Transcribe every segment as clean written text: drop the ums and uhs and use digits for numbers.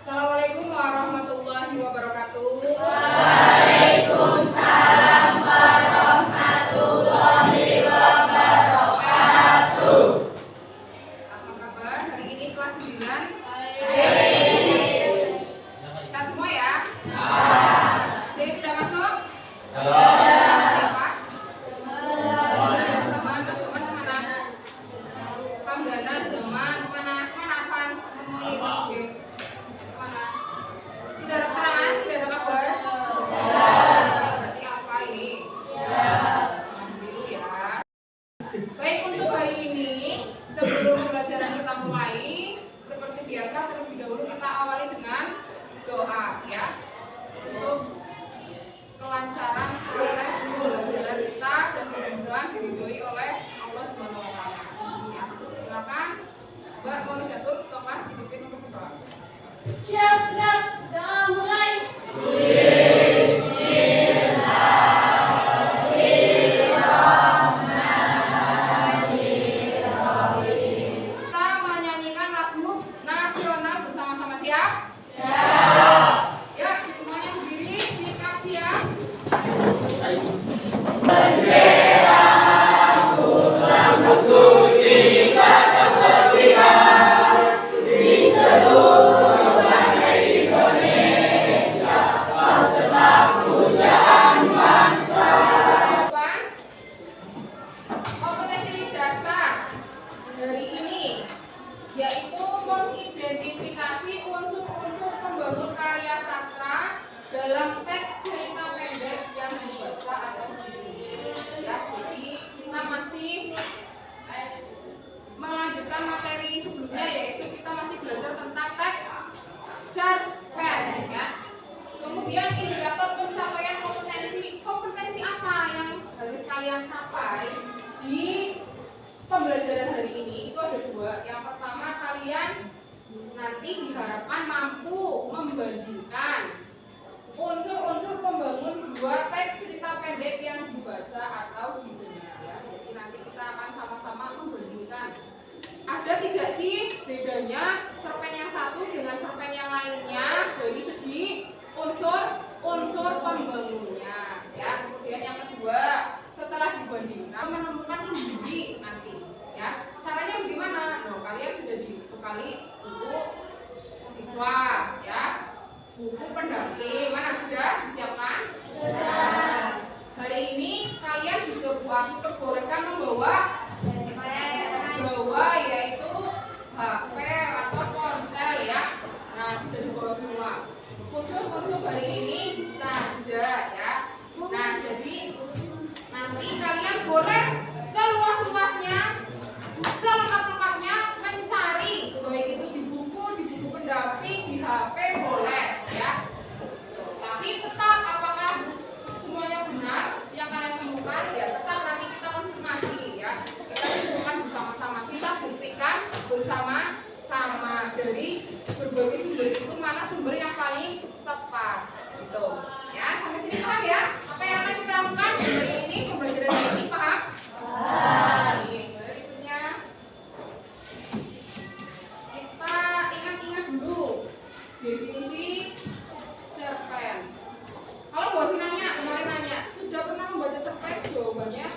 Assalamualaikum warahmatullahi wabarakatuh. Waalaikumsalam warahmatullahi wabarakatuh. Apa kabar? Hari ini kelas 9. Baik. Sehat semua ya? Ya. Ada yang tidak masuk? Ya. Siapa? Zaman kemana? Kamdana zaman kemana? Kemana Arfan? Menulis oke. Kemana? Tidak ada keterangan? Tidak ada kabar? Berarti apa ini? Jangan biru ya. Baik, untuk hari ini sebelum pembelajaran kita mulai, seperti biasa terlebih dahulu kita awali dengan doa ya, untuk kelancaran proses pembelajaran kita dan mudah-mudahan diridhoi oleh Allah Subhanahu wa taala. Ya, silakan Mbak Monidatul Thomas dipimpin untuk berdoa. Siap, doa mulai. Kita menyanyikan lagu nasional bersama-sama, siap? Ya, semuanya berdiri, siap siap. Depan. Kompetensi dasar dari ini yaitu mengidentifikasi unsur-unsur pembangun karya sastra dalam teks cerita pendek yang dibaca atau ditulis. Ya, jadi kita masih melanjutkan materi sebelumnya, yaitu kita masih belajar tentang teks cerpen ya. Kemudian indikator pencapaian kompetensi apa yang harus kalian capai di pembelajaran hari ini? Itu ada dua. Yang pertama, kalian nanti diharapkan mampu membandingkan unsur-unsur pembangun dua teks cerita pendek yang dibaca atau didengar ya. Jadi nanti kita akan sama-sama membandingkan. Ada tidak sih bedanya cerpen yang satu dengan cerpen yang lainnya dari segi unsur pembangunnya ya. Kemudian yang kedua, setelah dibandingkan menemukan sendiri nanti ya. Caranya bagaimana? Nah, kalian sudah dibekali buku siswa ya, buku pendamping, mana sudah disiapkan? Sudah. Hari ini kalian juga diperbolehkan membawa yaitu HP atau ponsel ya. Nah, sudah dibawa semua. Khusus untuk hari ini saja ya. Nah, jadi nanti kalian boleh seluas-luasnya, selengkap-lengkapnya mencari, baik itu di buku pendamping, di HP boleh ya. Tapi tetap apakah semuanya benar yang kalian temukan ya, tetap nanti kita konfirmasi ya. Kita temukan bersama-sama, kita buktikan bersama-sama dari berbagai sumber itu mana sumber yang paling tepat gitu ya. Sampai sini paham ya? Apa yang akan kita lakukan hari ini, pembelajaran hari ini, paham? Berikutnya kita ingat-ingat dulu definisi cerpen. Kalau buat kemarin nanya, sudah pernah membaca cerpen? Jawabannya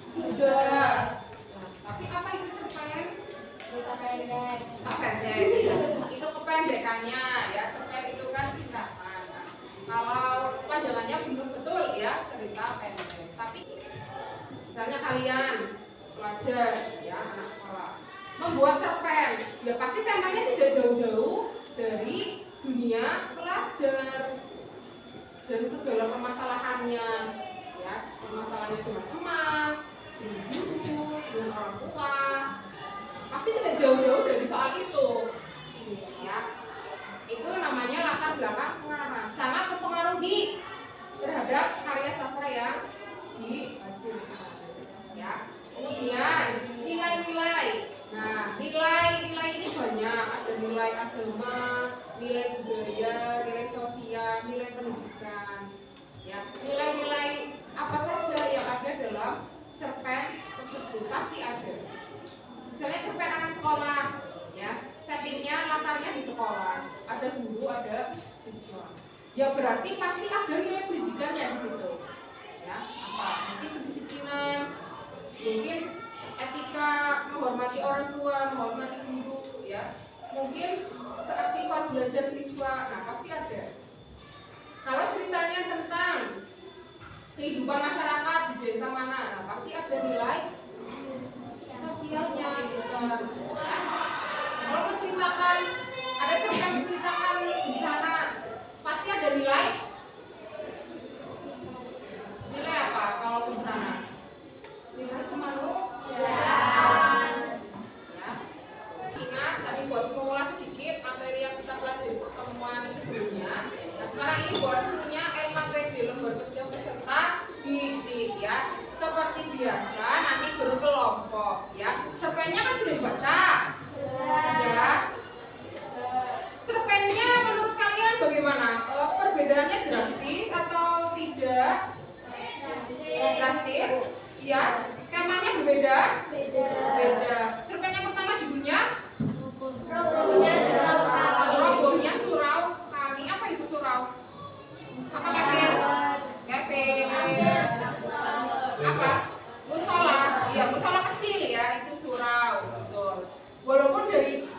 sudah. Tapi apa itu cerpen? Cerita pendek. Itu kependekannya ya. Cerpen itu kan singkatan. Kalau panjangannya belum betul ya, cerita pendek. Tapi misalnya kalian pelajar ya, anak sekolah membuat cerpen, ya pasti temanya tidak jauh-jauh dari dunia pelajar dan segala permasalahannya, ya, permasalahannya dengan teman, dengan guru, dengan orang tua, pasti tidak jauh-jauh dari soal itu, ya. Itu namanya latar belakang pengarang, sangat mempengaruhi terhadap karya sastra yang dihasilkan, ya. Kemudian nilai-nilai. Nah, nilai-nilai ini banyak, ada nilai agama, nilai budaya, nilai sosial, nilai pendidikan. Ya, nilai-nilai apa saja yang ada dalam cerpen tersebut pasti ada. Misalnya cerpen anak sekolah, ya, settingnya latarnya di sekolah, ada guru, ada siswa. Ya berarti pasti ada nilai pendidikannya di situ. Ya, apa? Mungkin kedisiplinan, mungkin etika, menghormati orang tua, menghormati guru, ya. Mungkin keaktifan belajar siswa, nah pasti ada. Kalau ceritanya tentang kehidupan masyarakat di desa mana, nah pasti ada nilai sosialnya, gitu. Kalau menceritakan, ada cerita menceritakan bencana, pasti ada nilai apa kalau bencana? Nilai kemanusiaan. Ya. Ingat tadi buat mengulas sedikit materi yang kita pelajari pertemuan sebelumnya. Nah sekarang ini buat punya LKPD lembar kerja peserta didik, ya. Seperti biasa nanti berkelompok, ya. Cerpennya kan sudah dibaca. Sudah. Cerpennya menurut kalian bagaimana? Perbedaannya drastis atau tidak? Drastis? Ya. Temanya berbeda? Beda. Cerpen yang pertama judulnya? Robohnya surau kami. Apa itu surau? Apa kafir? Kafir. Apa? Musola. Ya, musola kecil, ya. Itu surau. Betul. Walaupun dari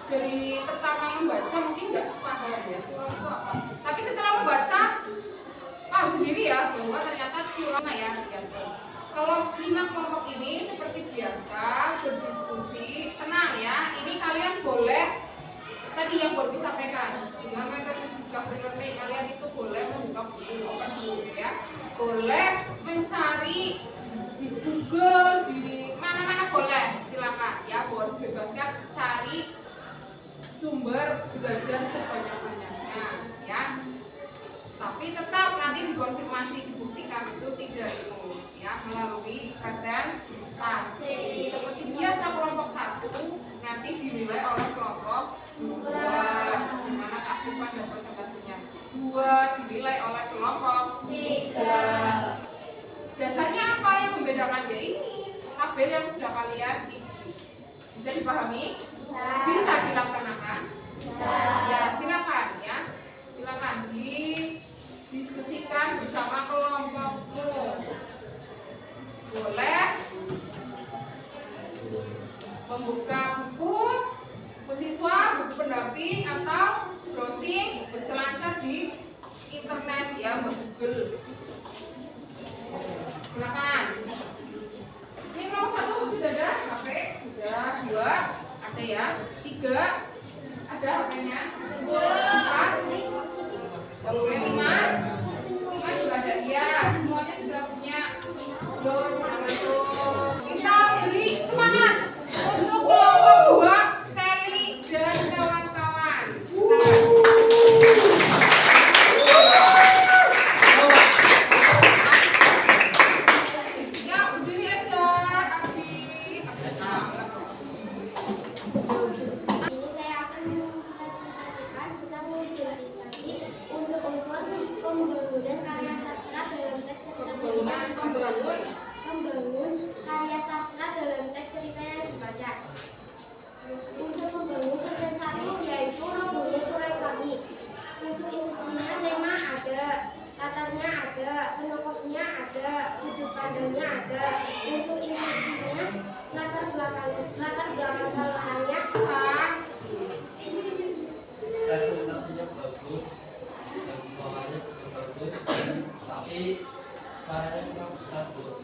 pertama membaca mungkin nggak paham ya surau itu apa. Tapi setelah membaca paham sendiri ya bahwa ternyata surau ya. Kalau 5 kelompok ini seperti biasa berdiskusi, tenang ya. Ini kalian boleh tadi yang boleh disampaikan dengan metode discovery learning, kalian itu boleh membuka buku open book, ya. Boleh mencari di Google, di mana-mana boleh, silakan ya. Boleh bebaskan cari sumber belajar sebanyak-banyaknya, ya. Tapi tetap nanti dikonfirmasi, dibuktikan itu tidak itu, ya, melalui presentasi. Seperti biasa kelompok 1 nanti dinilai oleh kelompok 2, di mana keaktifan dan presentasinya 2 dinilai oleh kelompok 3. Dasarnya apa yang membedakan ya ini tabel yang sudah kalian isi. Bisa dipahami? Bisa dilaksanakan? Ya, silakan ya. Silakan didiskusikan bersama kelompokmu. Boleh membuka buku siswa, buku pendamping, atau browsing berselancar di internet ya, Google. Silakan. Ini nomor 1 sudah ada HP, sudah 2 ada ya, 3 ada HP-nya, 4 oke, 5 juga ada ya, semuanya sudah punya. Yo, kita beri semangat untuk kelompok 2 Sally dan kawan-kawan. Ya, berdiri Esther, Abi. Ini saya akan mempresentasikan tentang modifikasi unsur-unsur pembangunan karya sastra dalam teks cerita membangun karya sastra dalam teks cerita yang dibaca. Unsur pembangun cerpen 1 yaitu robohnya surau kami. Unsur intinya tema ada, latarnya ada, penokohnya ada, sudut pandangnya ada. Unsur intinya latar belakang bawahannya. Presentasinya bagus, dan bawahannya juga bagus, tapi suaranya kurang besar, Bu.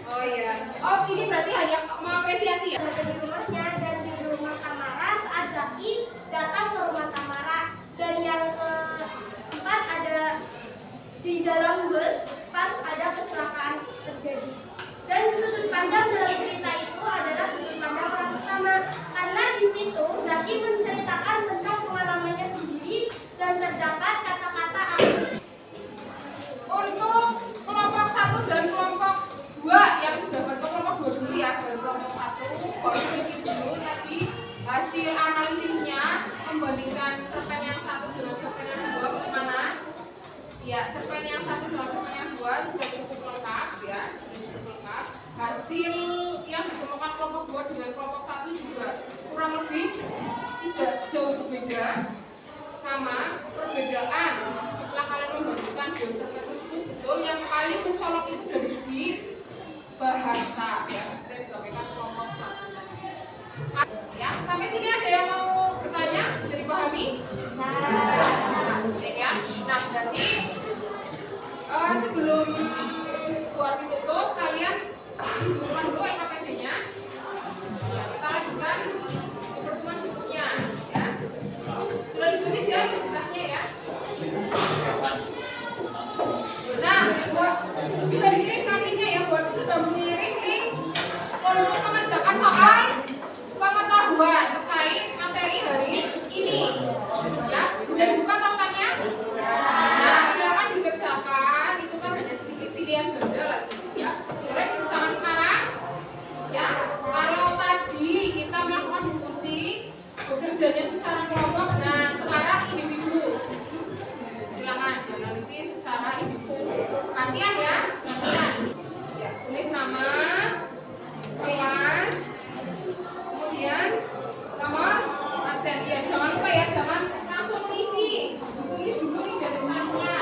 Oh iya. Oh, ini berarti hanya mengapresiasi ya? Dan di rumah Kamara saat Zaki datang ke rumah Tamara. Dan yang keempat ada di dalam bus pas ada kecelakaan terjadi. Dan sudut pandang dalam cerita itu adalah sudut pandang orang pertama, karena di situ Zaki menceritakan tentang pengalamannya sendiri dan terdapat kata-kata Untuk kelompok 1 dan kelompok 2 yang sudah masuk kelompok 2 dulu ya, baru kelompok 1 baru review dulu tadi hasil analisisnya membandingkan cerpen yang 1 dengan cerpen yang 2 bagaimana? Ya, cerpen yang 1 dengan cerpen yang 2 sudah cukup lengkap ya, sudah cukup lengkap. Hasil yang ditemukan kelompok 2 dengan kelompok 1 juga kurang lebih tidak jauh berbeda, sama perbedaan setelah kalian membandingkan dua cerpen tersebut. Betul, yang paling mencolok itu dari segi bahasa ya, seperti yang disampaikan kelompok 1 tadi. Ya, sampai sini ada yang mau bertanya? Bisa dipahami? Baik ya. Nah, berarti sebelum buat ditutup, kalian dudukkan dulu LKPD-nya. Ya, kita lanjutkan di pertemuan berikutnya ya. Sudah ditulis ya identitasnya ya. Nah, sudah dikirim nantinya ya, buat sudah mengirim link untuk mengerjakan soal pengetahuan terkait materi hari ini. Ya, bisa dibuka tautannya? Nah, silakan dikerjakan. Itu kan hanya sedikit pilihan benda lagi ya. Boleh dikerjakan sekarang? Ya, kalau tadi kita melakukan diskusi, bekerjanya secara kelompok. Nah, sekarang individu. Silakan dianalisis secara individu. Gantian ya, gantian. Ya, tulis nama, kelas, kemudian nomor absen. Ya, jangan lupa ya, jangan langsung mengisi. Tulis dulu identitasnya.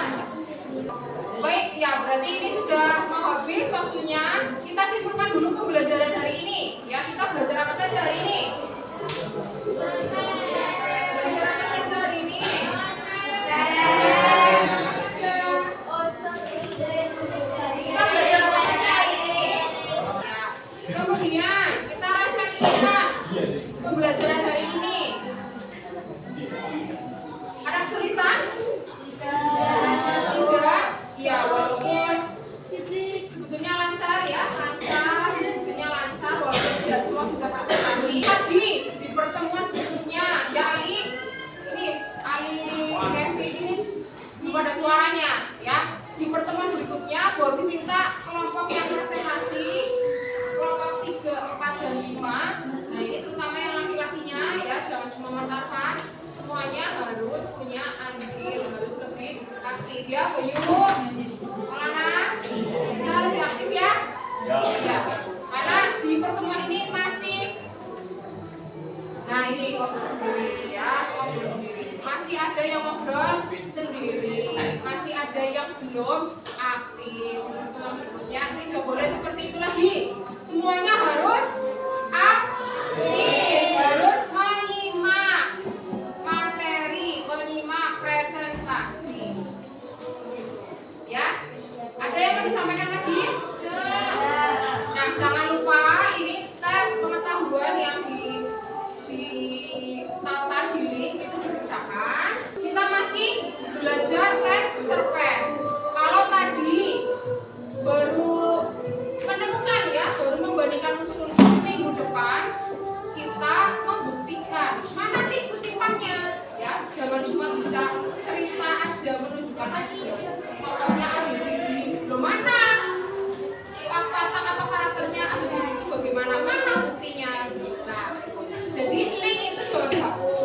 Baik, ya berarti ini sudah mau habis waktunya. Kita simpulkan dulu pembelajaran hari ini. Ya, kita belajar apa saja hari ini? Belajar apa saja hari ini? Kita belajar apa saja hari ini? Ya. Kemudian kita refleksikan pembelajaran hari ini. Ada kesulitan? Tidak. Ya, walaupun sebetulnya lancar ya, lancar, sebetulnya lancar walaupun tidak semua bisa presentasi. Tadi di pertemuan berikutnya, ya Ali, ini Ali Kevin ini belum ada suaranya ya. Di pertemuan berikutnya Bobby minta kelompok yang presentasi, kelompok 3, 4, dan 5. Nah ini terutama yang laki-lakinya ya, jangan cuma Mas Arfan, semuanya harus punya andil, harus lebih aktif ya. Bayu, Maulana, bisa lebih aktif ya? Ya. Karena di pertemuan ini masih, nah ini ngobrol sendiri ya, ngobrol sendiri. Masih ada yang ngobrol sendiri, masih ada yang belum aktif. Pertemuan berikutnya tidak boleh seperti itu lagi. Semuanya harus aktif, harus menyimak materi, menyimak presentasi. Ya, ada yang mau disampaikan lagi? Nah, jangan lupa ini tes pengetahuan yang ditautan di link itu dikerjakan. Kita masih belajar teks cerpen. Kalau tadi baru menemukan ya, baru membandingkan unsur-unsur, minggu depan kita membuktikan mana sih kutipannya ya, jangan cuma bisa cerita aja, menunjukkan aja tokohnya ada di sini, loh mana watak atau karakternya ada di sini, itu bagaimana, mana buktinya. Nah, jadi link itu jangan dihapus